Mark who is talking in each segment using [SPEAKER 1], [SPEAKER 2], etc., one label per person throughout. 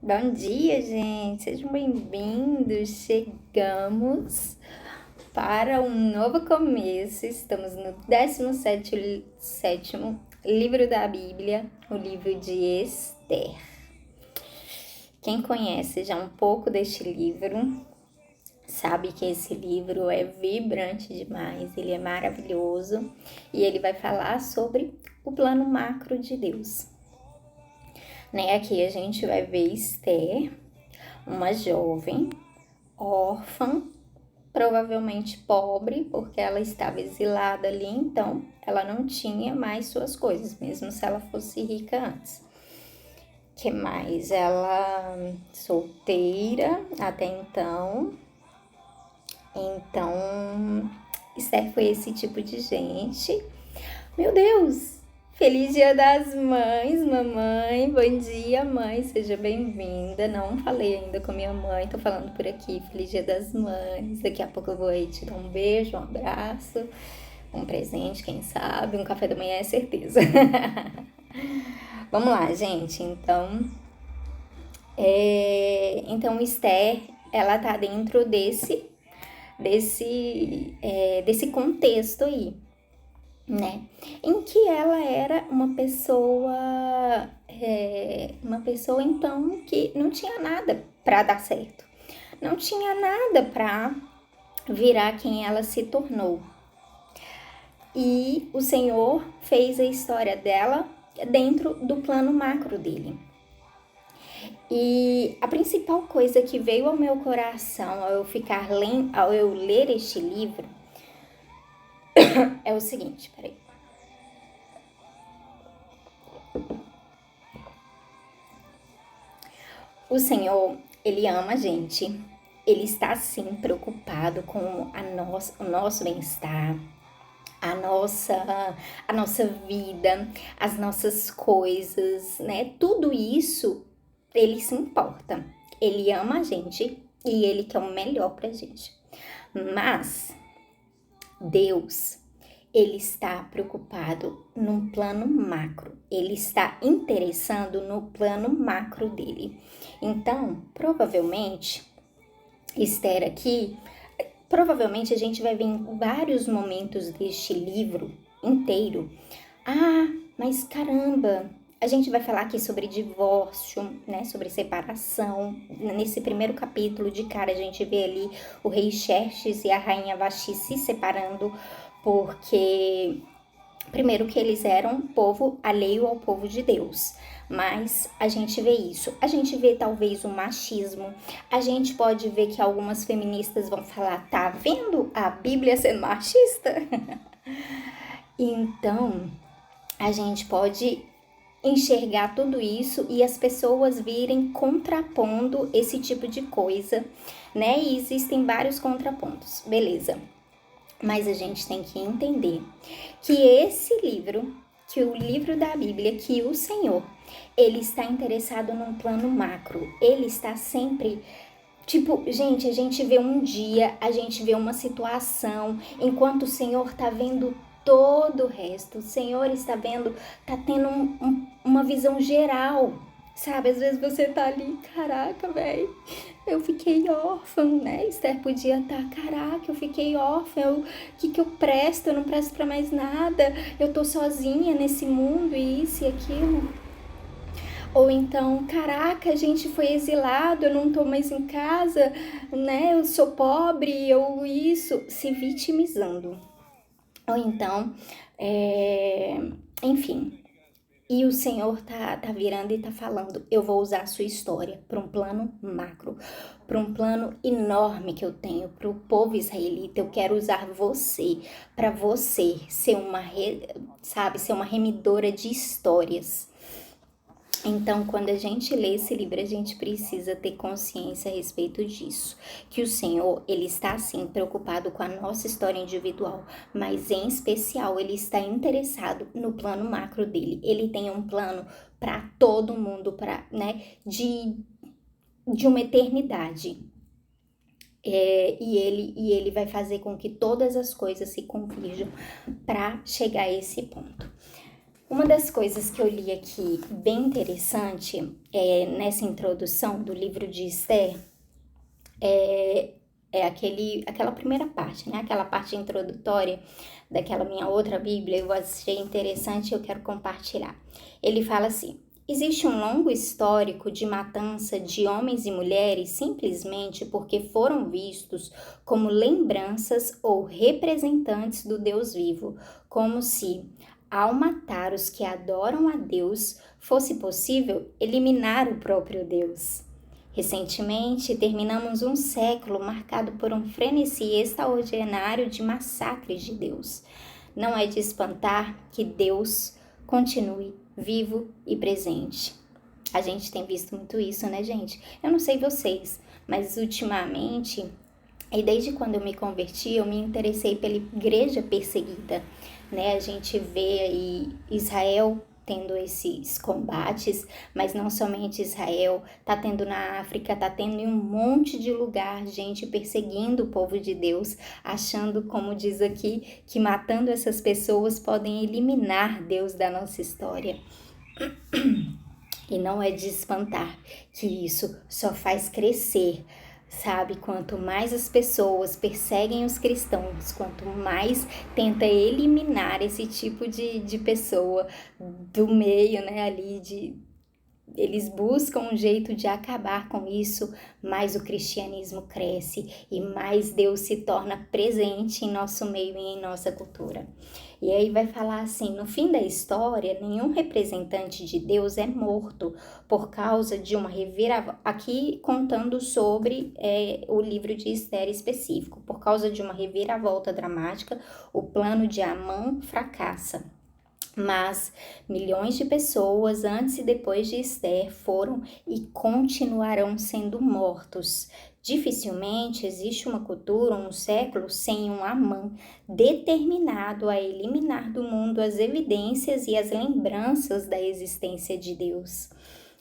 [SPEAKER 1] Bom dia, gente! Sejam bem-vindos! Chegamos para um novo começo. Estamos no 17º livro da Bíblia, o livro de Esther. Quem conhece já um pouco deste livro, sabe que esse livro é vibrante demais, ele é maravilhoso e ele vai falar sobre o plano macro de Deus. Aqui a gente vai ver Esther, uma jovem, órfã, provavelmente pobre, porque ela estava exilada ali, então ela não tinha mais suas coisas, mesmo se ela fosse rica antes. Que mais? Ela solteira até então. Então, Esther foi esse tipo de gente. Meu Deus! Feliz Dia das Mães, mamãe. Bom dia, mãe. Seja bem-vinda. Não falei ainda com minha mãe, tô falando por aqui. Feliz Dia das Mães. Daqui a pouco eu vou aí te dar um beijo, um abraço, um presente, quem sabe. Um café da manhã é certeza. Vamos lá, gente. Então Esther, ela tá dentro desse contexto aí, né? Em que ela era uma pessoa então que não tinha nada para dar certo, não tinha nada para virar quem ela se tornou. E o Senhor fez a história dela dentro do plano macro dele. E a principal coisa que veio ao meu coração ao eu ler este livro é o seguinte, peraí. O Senhor, Ele ama a gente. Ele está, sim, preocupado com o nosso bem-estar, a nossa vida, as nossas coisas, né? Tudo isso, Ele se importa. Ele ama a gente e Ele quer o melhor pra gente. Mas Deus, Ele está preocupado num plano macro. Ele está interessando no plano macro dele. Então, provavelmente, Esther aqui, provavelmente a gente vai ver em vários momentos deste livro inteiro. Ah, mas caramba, a gente vai falar aqui sobre divórcio, né, sobre separação. Nesse primeiro capítulo, de cara, a gente vê ali o rei Xerxes e a rainha Vasti se separando, porque primeiro que eles eram povo alheio ao povo de Deus. Mas a gente vê isso. A gente vê talvez o machismo. A gente pode ver que algumas feministas vão falar, tá vendo a Bíblia sendo machista? Então, a gente pode enxergar tudo isso e as pessoas virem contrapondo esse tipo de coisa, né? E existem vários contrapontos, beleza. Mas a gente tem que entender que que o livro da Bíblia, que o Senhor, Ele está interessado num plano macro. Ele está sempre... Tipo, gente, a gente vê um dia, a gente vê uma situação, enquanto o Senhor tá vendo todo o resto. O Senhor está vendo, tá tendo uma visão geral, sabe? Às vezes você tá ali, caraca, velho, eu fiquei órfã, né? Esther podia estar, caraca, eu fiquei órfã, o que eu presto? Eu não presto pra mais nada, eu tô sozinha nesse mundo, e isso e aquilo. Ou então, caraca, a gente foi exilado, eu não tô mais em casa, né? Eu sou pobre, se vitimizando. Ou então, enfim. E o Senhor tá virando e tá falando, eu vou usar a sua história para um plano macro, para um plano enorme que eu tenho para o povo israelita. Eu quero usar você, para você ser ser uma remidora de histórias. Então, quando a gente lê esse livro, a gente precisa ter consciência a respeito disso. Que o Senhor, Ele está, sim, preocupado com a nossa história individual, mas, em especial, Ele está interessado no plano macro dele. Ele tem um plano para todo mundo, de uma eternidade. E ele vai fazer com que todas as coisas se convirjam para chegar a esse ponto. Uma das coisas que eu li aqui bem interessante nessa introdução do livro de Esther é aquela primeira parte, né? Aquela parte introdutória daquela minha outra Bíblia, eu achei interessante e eu quero compartilhar. Ele fala assim: existe um longo histórico de matança de homens e mulheres simplesmente porque foram vistos como lembranças ou representantes do Deus vivo, como se, ao matar os que adoram a Deus, fosse possível eliminar o próprio Deus. Recentemente, terminamos um século marcado por um frenesi extraordinário de massacres de Deus. Não é de espantar que Deus continue vivo e presente. A gente tem visto muito isso, né, gente? Eu não sei vocês, mas ultimamente, e desde quando eu me converti, eu me interessei pela igreja perseguida, né? A gente vê aí Israel tendo esses combates, mas não somente Israel, tá tendo na África, tá tendo em um monte de lugar gente perseguindo o povo de Deus, achando, como diz aqui, que matando essas pessoas podem eliminar Deus da nossa história. E não é de espantar que isso só faz crescer, sabe? Quanto mais as pessoas perseguem os cristãos, quanto mais tenta eliminar esse tipo de pessoa do meio, né, eles buscam um jeito de acabar com isso, mais o cristianismo cresce e mais Deus se torna presente em nosso meio e em nossa cultura. E aí vai falar assim, no fim da história, nenhum representante de Deus é morto por causa de uma reviravolta, aqui contando sobre o livro de Esther específico, por causa de uma reviravolta dramática, o plano de Amã fracassa. Mas milhões de pessoas antes e depois de Esther foram e continuarão sendo mortos. Dificilmente existe uma cultura, um século, sem um Amã determinado a eliminar do mundo as evidências e as lembranças da existência de Deus.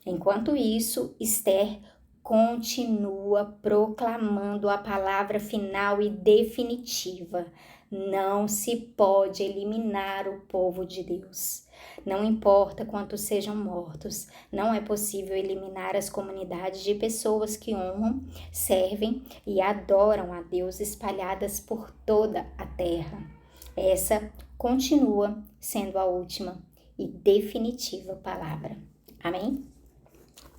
[SPEAKER 1] Enquanto isso, Esther continua proclamando a palavra final e definitiva. Não se pode eliminar o povo de Deus. Não importa quantos sejam mortos, não é possível eliminar as comunidades de pessoas que honram, servem e adoram a Deus espalhadas por toda a terra. Essa continua sendo a última e definitiva palavra. Amém?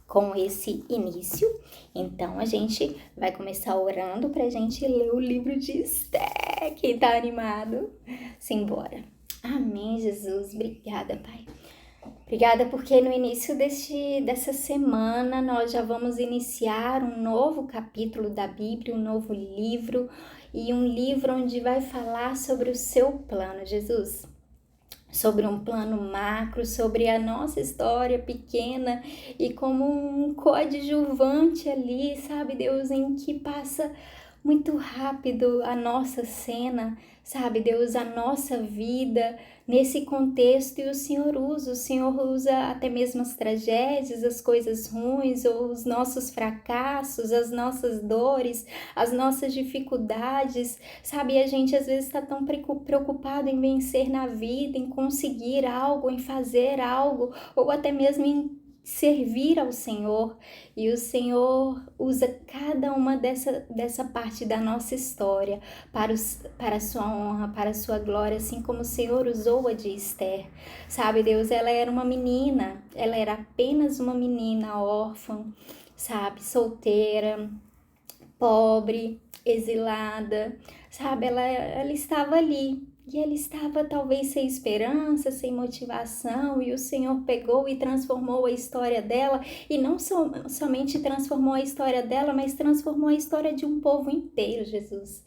[SPEAKER 1] Com esse início, então a gente vai começar orando para a gente ler o livro de Esther. Quem tá animado? Simbora. Amém, Jesus. Obrigada, Pai. Obrigada porque no início dessa semana nós já vamos iniciar um novo capítulo da Bíblia, um novo livro e um livro onde vai falar sobre o seu plano, Jesus. Sobre um plano macro, sobre a nossa história pequena e como um coadjuvante ali, sabe, Deus, em que passa muito rápido a nossa cena, sabe, Deus, a nossa vida nesse contexto e o Senhor usa até mesmo as tragédias, as coisas ruins, ou os nossos fracassos, as nossas dores, as nossas dificuldades, sabe, a gente às vezes está tão preocupado em vencer na vida, em conseguir algo, em fazer algo, ou até mesmo em servir ao Senhor, e o Senhor usa cada uma dessa parte da nossa história para a sua honra, para a sua glória, assim como o Senhor usou a de Esther. Sabe, Deus, ela era uma menina, ela era apenas uma menina órfã, sabe, solteira, pobre, exilada, sabe, ela estava ali. E ela estava talvez sem esperança, sem motivação, e o Senhor pegou e transformou a história dela, e não somente transformou a história dela, mas transformou a história de um povo inteiro, Jesus.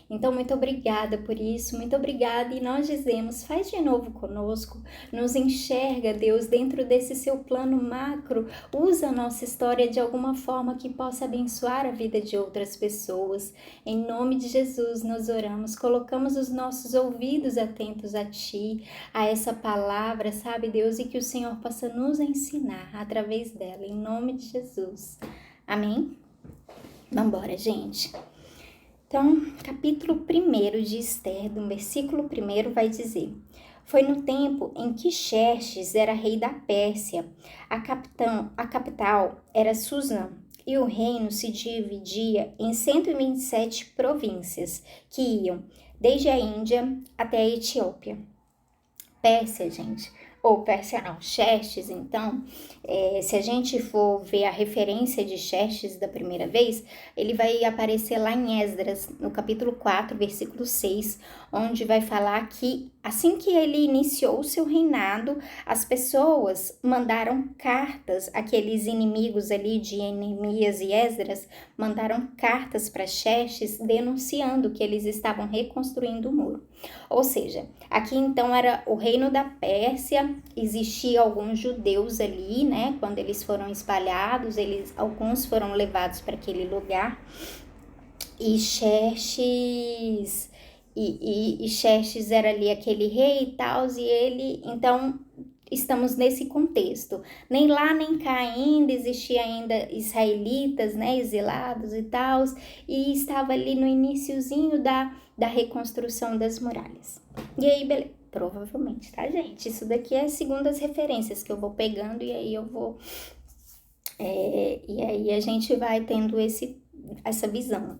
[SPEAKER 1] Então, muito obrigada por isso, muito obrigada, e nós dizemos, faz de novo conosco, nos enxerga, Deus, dentro desse seu plano macro, usa a nossa história de alguma forma que possa abençoar a vida de outras pessoas. Em nome de Jesus, nós oramos, colocamos os nossos ouvidos atentos a Ti, a essa palavra, sabe, Deus, e que o Senhor possa nos ensinar através dela, em nome de Jesus. Amém? Vambora, gente. Então, capítulo 1 de Esther, do versículo 1 vai dizer: Foi no tempo em que Xerxes era rei da Pérsia. A capital era Suzã, e o reino se dividia em 127 províncias, que iam desde a Índia até a Etiópia. Pérsia, gente, ou Pérsia não, Xerxes, então, se a gente for ver a referência de Xerxes da primeira vez, ele vai aparecer lá em Esdras, no capítulo 4, versículo 6, onde vai falar que assim que ele iniciou o seu reinado, as pessoas mandaram cartas, aqueles inimigos ali de Neemias e Esdras, mandaram cartas para Xerxes denunciando que eles estavam reconstruindo o muro. Ou seja, aqui então era o reino da Pérsia, existia alguns judeus ali, né? Quando eles foram espalhados, alguns foram levados para aquele lugar. E Xerxes, Xerxes era ali aquele rei e tal, e ele, então, estamos nesse contexto. Nem lá, nem cá ainda, existia ainda israelitas, né, exilados e tal, e estava ali no iniciozinho da reconstrução das muralhas. E aí, beleza, provavelmente, tá, gente? Isso daqui é segundo as referências que eu vou pegando, e aí eu vou... e aí a gente vai tendo essa visão.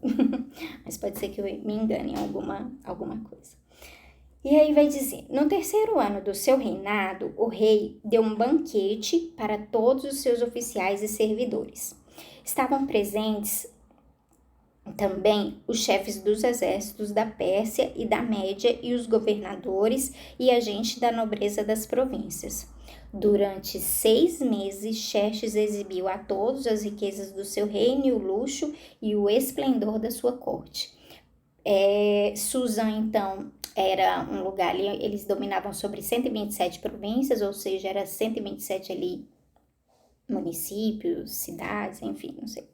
[SPEAKER 1] Mas pode ser que eu me engane em alguma coisa. E aí vai dizer, no terceiro ano do seu reinado, o rei deu um banquete para todos os seus oficiais e servidores. Estavam presentes também os chefes dos exércitos da Pérsia e da Média e os governadores e a gente da nobreza das províncias. Durante 6 meses, Xerxes exibiu a todos as riquezas do seu reino e o luxo e o esplendor da sua corte. Suzã, então, era um lugar ali, eles dominavam sobre 127 províncias, ou seja, era 127 ali municípios, cidades, enfim, não sei.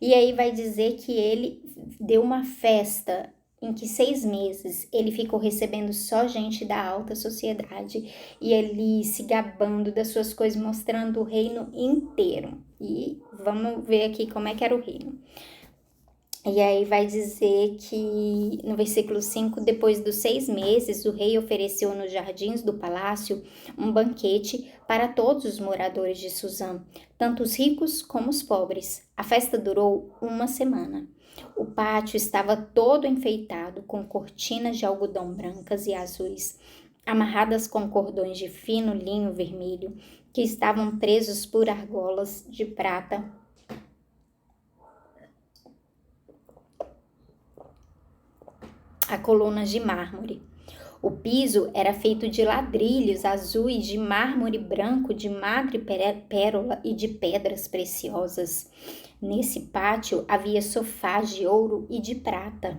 [SPEAKER 1] E aí vai dizer que ele deu uma festa em que 6 meses ele ficou recebendo só gente da alta sociedade e ele se gabando das suas coisas, mostrando o reino inteiro. E vamos ver aqui como é que era o reino. E aí vai dizer que no versículo 5, depois dos 6 meses, o rei ofereceu nos jardins do palácio um banquete para todos os moradores de Suzã, tanto os ricos como os pobres. A festa durou 1 semana. O pátio estava todo enfeitado com cortinas de algodão brancas e azuis, amarradas com cordões de fino linho vermelho, que estavam presos por argolas de prata a colunas de mármore. O piso era feito de ladrilhos azuis, de mármore branco, de madre pérola e de pedras preciosas. Nesse pátio havia sofás de ouro e de prata.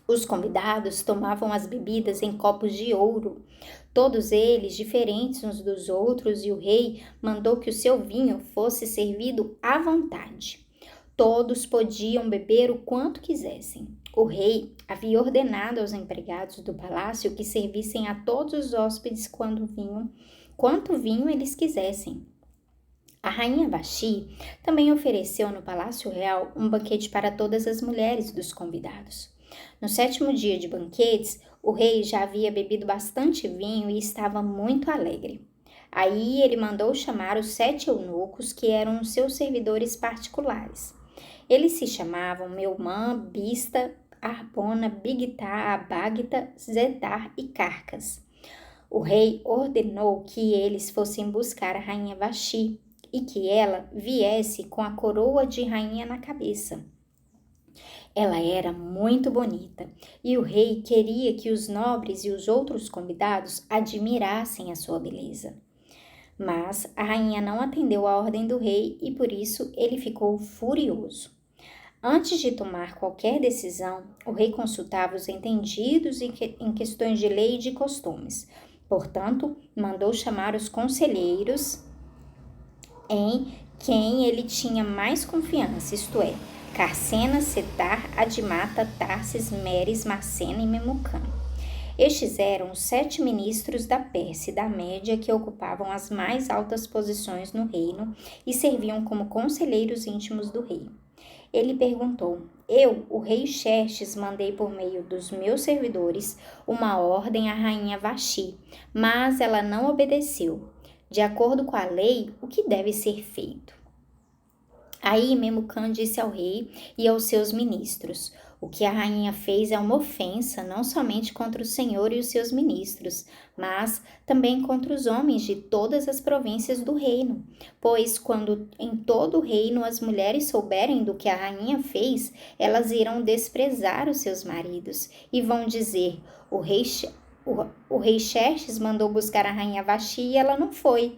[SPEAKER 1] Os convidados tomavam as bebidas em copos de ouro, todos eles diferentes uns dos outros, e o rei mandou que o seu vinho fosse servido à vontade. Todos podiam beber o quanto quisessem. O rei havia ordenado aos empregados do palácio que servissem a todos os hóspedes quanto vinho eles quisessem. A rainha Vasti também ofereceu no Palácio Real um banquete para todas as mulheres dos convidados. No 7º dia de banquetes, o rei já havia bebido bastante vinho e estava muito alegre. Aí ele mandou chamar os 7 eunucos, que eram os seus servidores particulares. Eles se chamavam Meumã, Bista, Arbona, Bigtá, Abagta, Zetar e Carcas. O rei ordenou que eles fossem buscar a rainha Vasti e que ela viesse com a coroa de rainha na cabeça. Ela era muito bonita e o rei queria que os nobres e os outros convidados admirassem a sua beleza. Mas a rainha não atendeu a ordem do rei e por isso ele ficou furioso. Antes de tomar qualquer decisão, o rei consultava os entendidos em questões de lei e de costumes. Portanto, mandou chamar os conselheiros em quem ele tinha mais confiança, isto é, Carcena, Setar, Adimata, Tarsis, Meres, Marcena e Memucã. Estes eram os 7 ministros da Pérsia e da Média que ocupavam as mais altas posições no reino e serviam como conselheiros íntimos do rei. Ele perguntou: Eu, o rei Xerxes, mandei por meio dos meus servidores uma ordem à rainha Vaxi, mas ela não obedeceu. De acordo com a lei, o que deve ser feito? Aí Memucã disse ao rei e aos seus ministros: O que a rainha fez é uma ofensa não somente contra o Senhor e os seus ministros, mas também contra os homens de todas as províncias do reino. Pois quando em todo o reino as mulheres souberem do que a rainha fez, elas irão desprezar os seus maridos e vão dizer: O rei, o rei Xerxes mandou buscar a rainha Vaxi e ela não foi.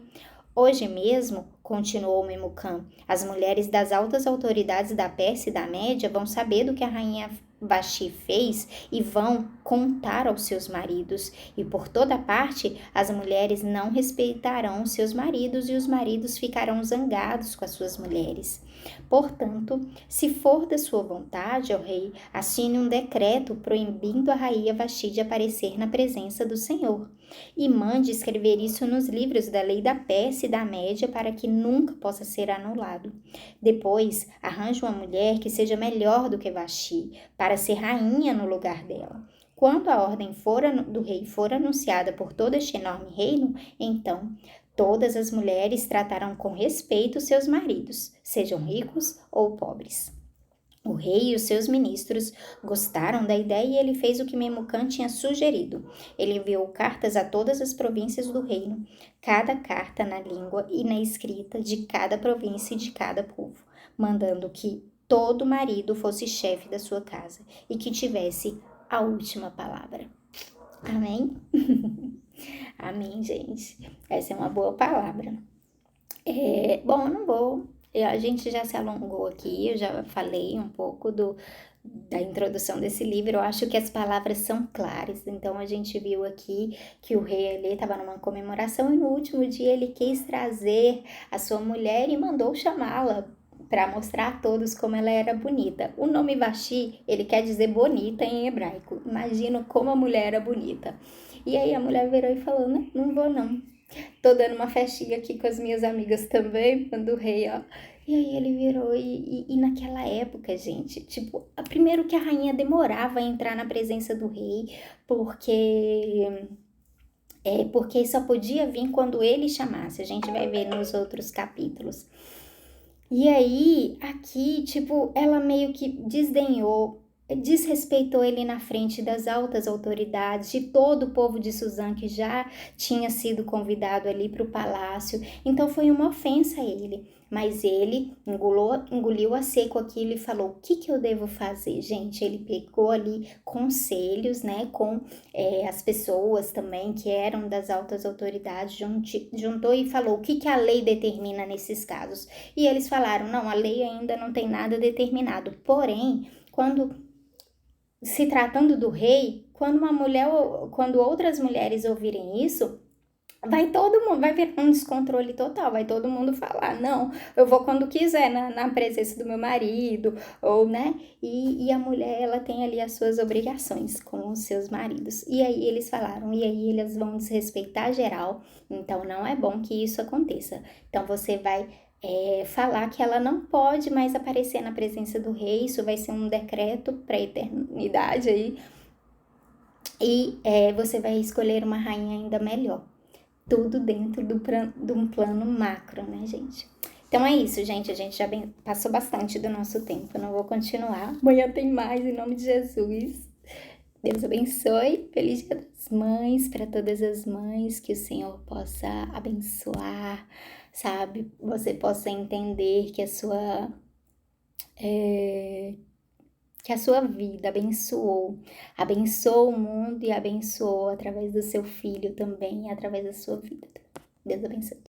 [SPEAKER 1] Hoje mesmo, continuou Memucã, as mulheres das altas autoridades da Pérsia e da Média vão saber do que a rainha Vaxi fez e vão contar aos seus maridos. E por toda parte, as mulheres não respeitarão seus maridos e os maridos ficarão zangados com as suas mulheres. Portanto, se for da sua vontade, ó rei, assine um decreto proibindo a rainha Vaxi de aparecer na presença do Senhor. E mande escrever isso nos livros da lei da Pérsia e da Média para que nunca possa ser anulado. Depois, arranje uma mulher que seja melhor do que Vaxi, para ser rainha no lugar dela. Quando a ordem do rei for anunciada por todo este enorme reino, então todas as mulheres tratarão com respeito seus maridos, sejam ricos ou pobres. O rei e os seus ministros gostaram da ideia e ele fez o que Memucã tinha sugerido. Ele enviou cartas a todas as províncias do reino, cada carta na língua e na escrita de cada província e de cada povo, mandando que todo marido fosse chefe da sua casa e que tivesse a última palavra. Amém? Amém, gente. Essa é uma boa palavra. Bom, eu não vou. A gente já se alongou aqui, eu já falei um pouco da introdução desse livro. Eu acho que as palavras são claras. Então, a gente viu aqui que o rei ali estava numa comemoração e no último dia ele quis trazer a sua mulher e mandou chamá-la para mostrar a todos como ela era bonita. O nome Vaxi, ele quer dizer bonita em hebraico. Imagina como a mulher era bonita. E aí a mulher virou e falou, né? Não vou não. Tô dando uma festinha aqui com as minhas amigas também, do rei, ó. E aí ele virou e naquela época, gente, tipo, primeiro que a rainha demorava a entrar na presença do rei, porque só podia vir quando ele chamasse. A gente vai ver nos outros capítulos. E aí, aqui, tipo, ela meio que desrespeitou ele na frente das altas autoridades, de todo o povo de Suzã que já tinha sido convidado ali para o palácio. Então foi uma ofensa a ele. Mas ele engoliu a seco aquilo e falou: o que eu devo fazer? Gente, ele pegou ali conselhos, né, com as pessoas também que eram das altas autoridades, juntou e falou: o que a lei determina nesses casos? E eles falaram: não, a lei ainda não tem nada determinado. Porém, quando se tratando do rei, quando outras mulheres ouvirem isso, vai vir um descontrole total, vai todo mundo falar, não, eu vou quando quiser na presença do meu marido, ou, né, e a mulher, ela tem ali as suas obrigações com os seus maridos, e aí eles falaram, e aí eles vão desrespeitar geral, então não é bom que isso aconteça, então você vai falar que ela não pode mais aparecer na presença do rei, isso vai ser um decreto para a eternidade aí, e você vai escolher uma rainha ainda melhor. Tudo dentro de um plano macro, né, gente? Então é isso, gente. A gente já passou bastante do nosso tempo. Eu não vou continuar. Amanhã tem mais, em nome de Jesus. Deus abençoe. Feliz Dia das Mães para todas as mães. Que o Senhor possa abençoar, sabe? Você possa entender que a sua vida abençoou o mundo e abençoou através do seu filho também, através da sua vida. Deus abençoe.